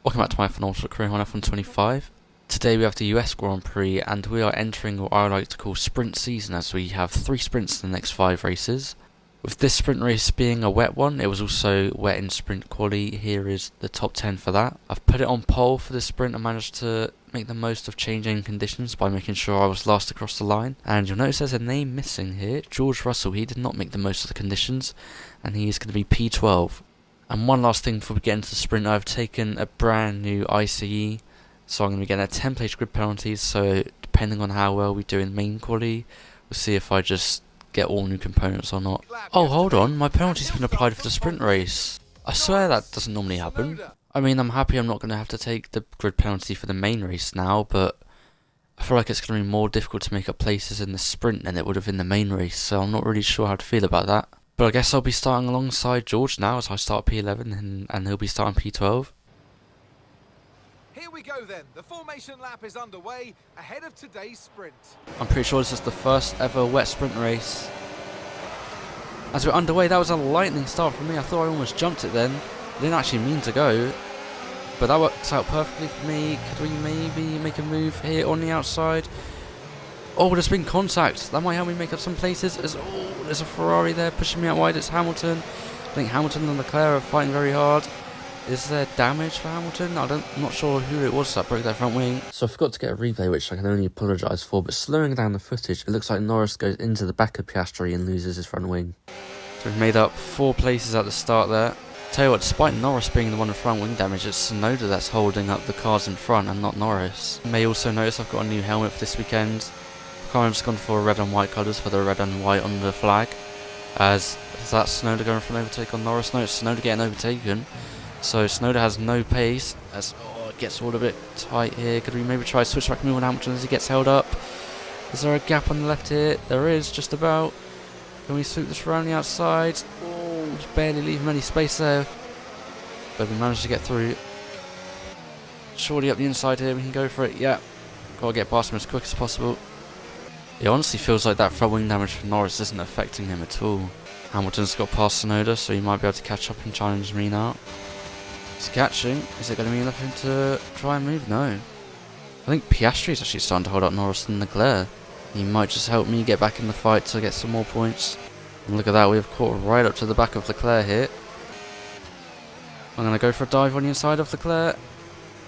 Welcome back to my phenomenal career on F125. Today we have the US Grand Prix and we are entering what I like to call sprint season, as we have 3 sprints in the next 5 races. With this sprint race being a wet one, it was also wet in sprint quali. Here is the top 10 for that. I've put it on pole for this sprint and managed to make the most of changing conditions by making sure I was last across the line. And you'll notice there's a name missing here. George Russell, he did not make the most of the conditions and he is going to be P12. And one last thing before we get into the sprint, I've taken a brand new ICE, so I'm going to be getting a 10 place grid penalties, so depending on how well we do in main quali, we'll see if I just get all new components or not. Oh, hold on, my penalty's been applied for the sprint race. I swear that doesn't normally happen. I mean, I'm happy I'm not going to have to take the grid penalty for the main race now, but I feel like it's going to be more difficult to make up places in the sprint than it would have in the main race, so I'm not really sure how to feel about that. But I guess I'll be starting alongside George now as I start P11 and he'll be starting P12. Here we go then. The formation lap is underway ahead of today's sprint. I'm pretty sure this is the first ever wet sprint race. As we're underway, that was a lightning start for me. I thought I almost jumped it then. I didn't actually mean to go. But that works out perfectly for me. Could we maybe make a move here on the outside? Oh, there's been contact. That might help me make up some places. There's a Ferrari there pushing me out wide. It's Hamilton. I think Hamilton and Leclerc are fighting very hard. Is there damage for Hamilton? I'm not sure who it was that broke their front wing. So I forgot to get a replay, which I can only apologise for. But slowing down the footage, it looks like Norris goes into the back of Piastri and loses his front wing. So we've made up 4 places at the start there. Tell you what, despite Norris being the one with front wing damage, it's Tsunoda that's holding up the cars in front and not Norris. You may also notice I've got a new helmet for this weekend. I've just gone for red and white colours for the red and white on the flag. As that Tsunoda going for an overtake on Norris. No, it's Tsunoda getting overtaken. So Tsunoda has no pace. As it gets all a bit tight here. Could we maybe try a switchback move on Hamilton as he gets held up? Is there a gap on the left here? There is, just about. Can we swoop this around the outside? Oh, just barely leaving any space there. But we managed to get through. Surely up the inside here, we can go for it. Yeah, gotta get past him as quick as possible. It honestly feels like that front wing damage from Norris isn't affecting him at all. Hamilton's got past Tsunoda, so he might be able to catch up and challenge me now. He's catching. Is it going to be enough for him to try and move? No. I think Piastri is actually starting to hold up Norris and Leclerc. He might just help me get back in the fight to get some more points. And look at that, we've caught right up to the back of Leclerc here. I'm going to go for a dive on the inside of Leclerc.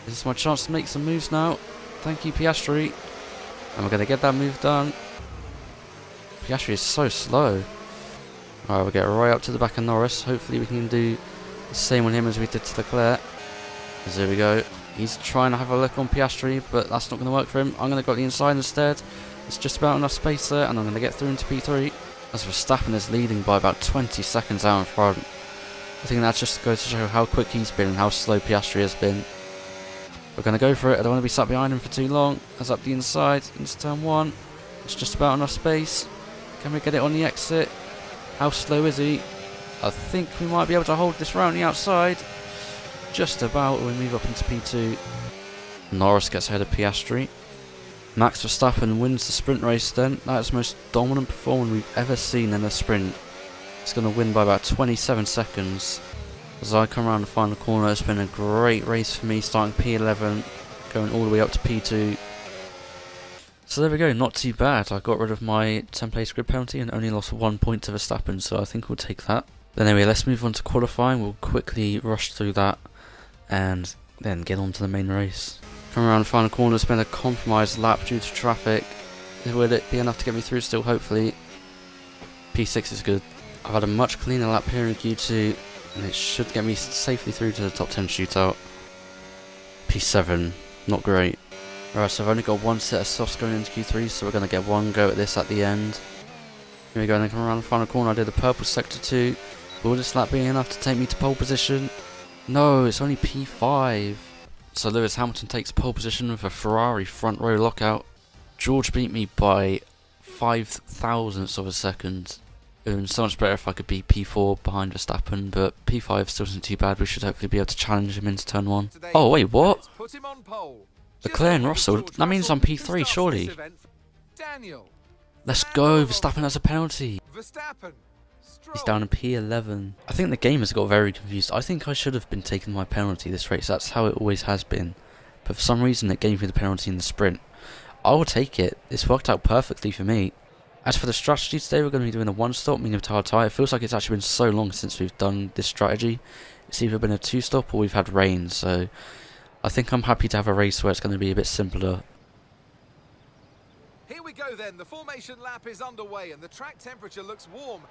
This is my chance to make some moves now. Thank you, Piastri. And we're going to get that move done. Piastri is so slow. Alright, we'll get right up to the back of Norris. Hopefully we can do the same on him as we did to Leclerc. So there we go. He's trying to have a look on Piastri, but that's not going to work for him. I'm going to go to the inside instead. It's just about enough space there, and I'm going to get through into P3. As Verstappen is leading by about 20 seconds out in front. I think that just goes to show how quick he's been and how slow Piastri has been. We're going to go for it. I don't want to be sat behind him for too long. As up the inside into turn 1. It's just about enough space. Can we get it on the exit? How slow is he? I think we might be able to hold this round the outside. Just about. We move up into P2. Norris gets ahead of Piastri. Max Verstappen wins the sprint race then. That is the most dominant performance we've ever seen in a sprint. He's going to win by about 27 seconds. As I come around the final corner, it's been a great race for me, starting P11, going all the way up to P2. So there we go, not too bad. I got rid of my 10 place grid penalty and only lost 1 point to Verstappen, so I think we'll take that. Then anyway, let's move on to qualifying. We'll quickly rush through that and then get on to the main race. Coming around the final corner, it's been a compromised lap due to traffic. Will it be enough to get me through still, hopefully? P6 is good. I've had a much cleaner lap here in Q2. And it should get me safely through to the top 10 shootout. P7, not great. Alright, so I've only got 1 set of softs going into Q3, so we're going to get 1 go at this at the end. Here we go, and then come around the final corner, I did the purple sector 2. Will this lap be enough to take me to pole position? No, it's only P5. So Lewis Hamilton takes pole position with a Ferrari front row lockout. George beat me by 5 thousandths of a second. It would be so much better if I could be P4 behind Verstappen, but P5 still isn't too bad. We should hopefully be able to challenge him into turn 1. Oh wait, what? Leclerc and Russell? That means I'm P3, surely. Let's go, Verstappen has a penalty. He's down in P11. I think the game has got very confused. I think I should have been taking my penalty this race. That's how it always has been. But for some reason it gave me the penalty in the sprint. I will take it. It's worked out perfectly for me. As for the strategy today, we're going to be doing a one-stop, meaning a tire. It feels like it's actually been so long since we've done this strategy. It's either been a two-stop or we've had rain. So I think I'm happy to have a race where it's going to be a bit simpler. Here we go then. The formation lap is underway and the track temperature looks warm.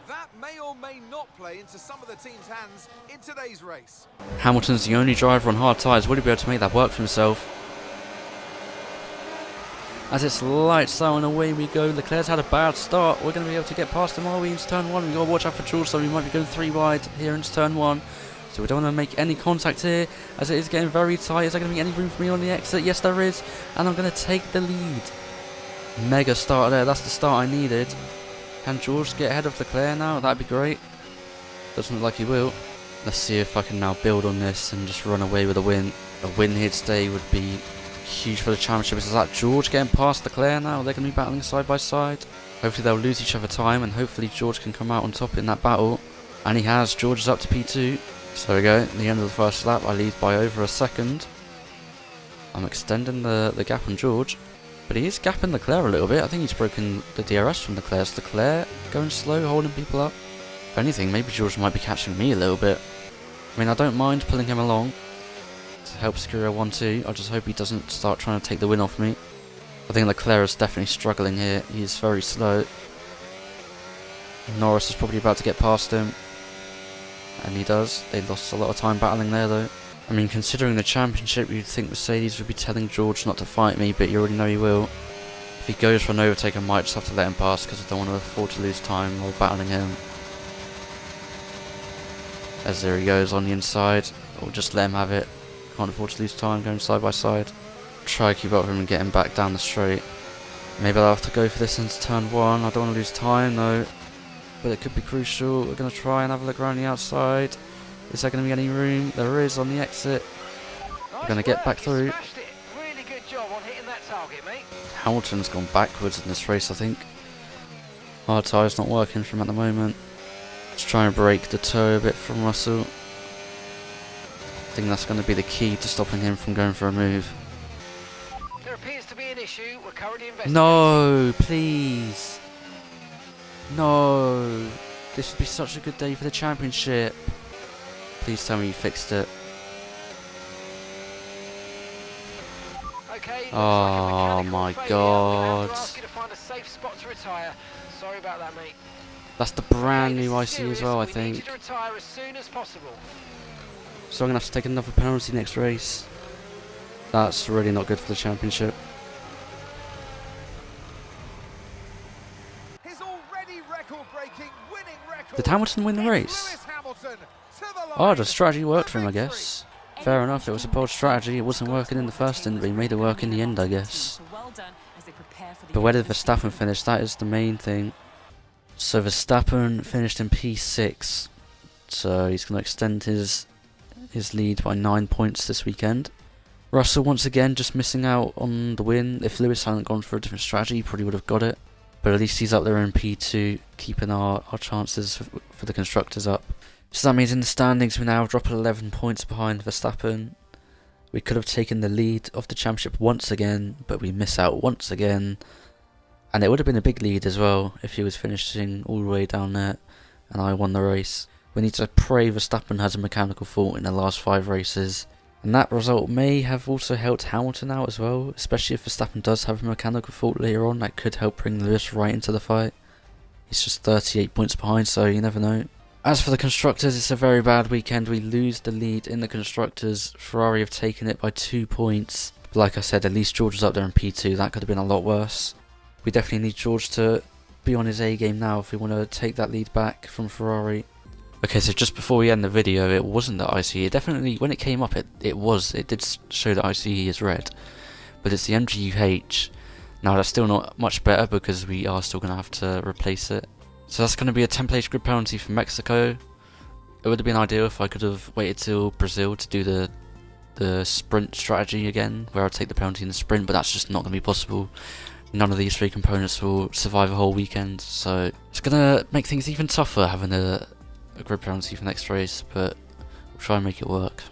That may or may not play into some of the team's hands in today's race. Hamilton's the only driver on hard tyres. Would he be able to make that work for himself? As it's lights out and away we go. Leclerc's had a bad start. We're going to be able to get past him, are we, into turn 1? We've got to watch out for George, so we might be going 3 wide here into turn 1. So we don't want to make any contact here, as it is getting very tight. Is there going to be any room for me on the exit? Yes, there is. And I'm going to take the lead. Mega start there. That's the start I needed. Can George get ahead of Leclerc now? That'd be great. Doesn't look like he will. Let's see if I can now build on this and just run away with a win. A win here today would be huge for the championship. Is that George getting past Leclerc now? They're going to be battling side by side. Hopefully they'll lose each other time, and hopefully George can come out on top in that battle. And he has. George is up to P2. So there we go. At the end of the first lap, I lead by over a second. I'm extending the gap on George. But he is gapping Leclerc a little bit. I think he's broken the DRS from Leclerc. Is Leclerc going slow, holding people up? If anything, maybe George might be catching me a little bit. I mean, I don't mind pulling him along to help secure a 1-2. I just hope he doesn't start trying to take the win off me. I think Leclerc is definitely struggling here. He's very slow. Norris is probably about to get past him. And he does. They lost a lot of time battling there though. I mean, considering the championship, you'd think Mercedes would be telling George not to fight me, but you already know he will. If he goes for an overtake, I might just have to let him pass because I don't want to afford to lose time while battling him. As there he goes on the inside. Or just let him have it. Can't afford to lose time going side by side. Try to keep up with him and get him back down the straight. Maybe I'll have to go for this into turn 1. I don't want to lose time though. But it could be crucial. We're going to try and have a look around the outside. Is there going to be any room? There is on the exit. We're going to get back through. Really good job on hitting that target, mate. Hamilton's gone backwards in this race, I think. Hard tyre's not working for him at the moment. Let's try and break the toe a bit from Russell. I think that's going to be the key to stopping him from going for a move. There appears to be an issue. We're currently investigating. No, please. No. This would be such a good day for the championship. Please tell me you fixed it. Okay, oh my god. Ask you to find a safe spot to retire. Sorry about that, mate. That's the brand new IC as well, I We need think. you to retire as soon as possible. So I'm going to have to take another penalty next race. That's really not good for the championship. His already record-breaking winning record. Did Hamilton win the race? Oh, the strategy worked for him, I guess. Fair enough, it was a bold strategy. It wasn't working in the first end, but he made it work in the end, I guess. But where did Verstappen finish? That is the main thing. So Verstappen finished in P6. So he's going to extend his lead by 9 points this weekend. Russell once again just missing out on the win. If Lewis hadn't gone for a different strategy, he probably would have got it. But at least he's up there in P2, keeping our chances for the constructors up. So that means in the standings we now drop 11 points behind Verstappen. We could have taken the lead of the championship once again, but we miss out once again. And it would have been a big lead as well if he was finishing all the way down there and I won the race. We need to pray Verstappen has a mechanical fault in the last 5 races. And that result may have also helped Hamilton out as well, especially if Verstappen does have a mechanical fault later on. That could help bring Lewis right into the fight. He's just 38 points behind, so you never know. As for the constructors, it's a very bad weekend. We lose the lead in the constructors. Ferrari have taken it by 2 points. But like I said, at least George was up there in P2. That could have been a lot worse. We definitely need George to be on his A game now if we want to take that lead back from Ferrari. Okay, so just before we end the video, it wasn't the ICE. It definitely, when it came up, it did show that ICE is red. But it's the MGUH. Now that's still not much better because we are still going to have to replace it. So that's going to be a 10-place grid penalty for Mexico. It would have been ideal if I could have waited till Brazil to do the sprint strategy again, where I'd take the penalty in the sprint, but that's just not going to be possible. None of these three components will survive a whole weekend, so it's gonna make things even tougher having a grid penalty for next race, but we'll try and make it work.